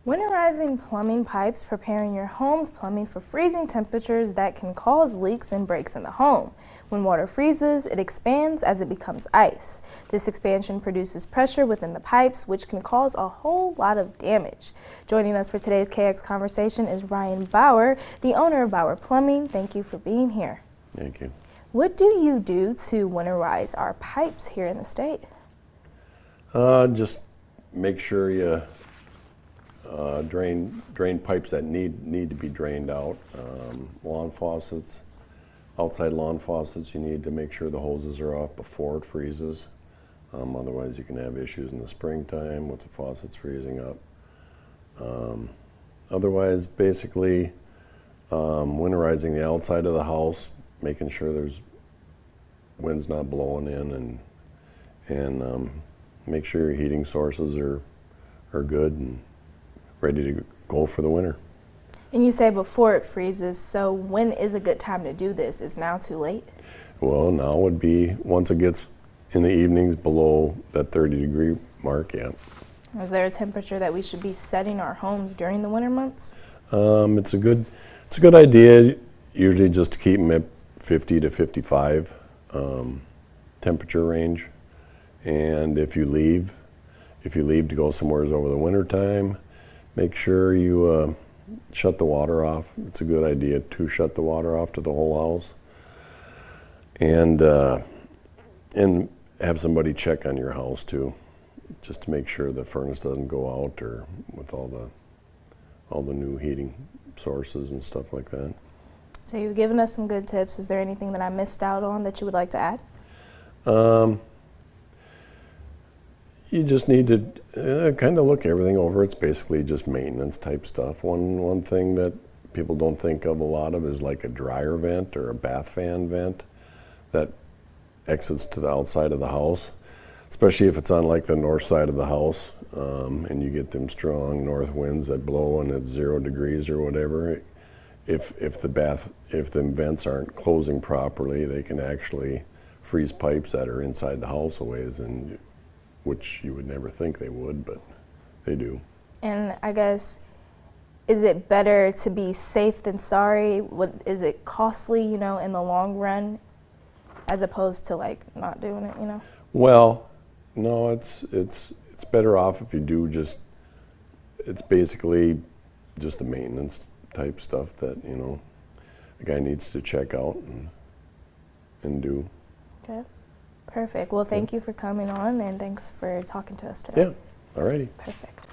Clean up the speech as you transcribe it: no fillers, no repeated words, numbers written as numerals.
Winterizing plumbing pipes, preparing your home's plumbing for freezing temperatures that can cause leaks and breaks in the home. When water freezes, it expands as it becomes ice. This expansion produces pressure within the pipes, which can cause a whole lot of damage. Joining us for today's KX Conversation is Ryan Bauer, the owner of Bauer Plumbing. Thank you for being here. Thank you. What do you do to winterize our pipes here in the state? Just make sure you drain pipes that need to be drained out. Lawn faucets, outside lawn faucets, you need to make sure the hoses are off before it freezes. Otherwise you can have issues in the springtime with the faucets freezing up. Otherwise, basically, winterizing the outside of the house, making sure there's wind's not blowing in, and make sure your heating sources are good and ready to go for the winter. And you say before it freezes, so when is a good time to do this? Is now too late? Well, now would be once it gets in the evenings below that 30-degree mark, yeah. Is there a temperature that we should be setting our homes during the winter months? It's a good idea, usually just to keep them at 50 to 55 temperature range. And if you leave to go somewhere over the winter time, make sure you shut the water off. It's a good idea to shut the water off to the whole house, and have somebody check on your house too, just to make sure the furnace doesn't go out, or with all the new heating sources and stuff like that. So you've given us some good tips. Is there anything that I missed out on that you would like to add? You just need to kind of look everything over. It's basically just maintenance type stuff. One thing that people don't think of a lot of is like a dryer vent or a bath fan vent that exits to the outside of the house, especially if it's on like the north side of the house, and you get them strong north winds that blow and it's 0 degrees or whatever. If the vents aren't closing properly, they can actually freeze pipes that are inside the house a ways, and which you would never think they would, but they do. And I guess, is it better to be safe than sorry? Is it costly, in the long run, as opposed to like not doing it, Well, no, it's better off if you do it's basically just the maintenance type stuff that, a guy needs to check out and do. Okay. Perfect. Well, thank you for coming on, and thanks for talking to us today. Yeah, alrighty. Perfect.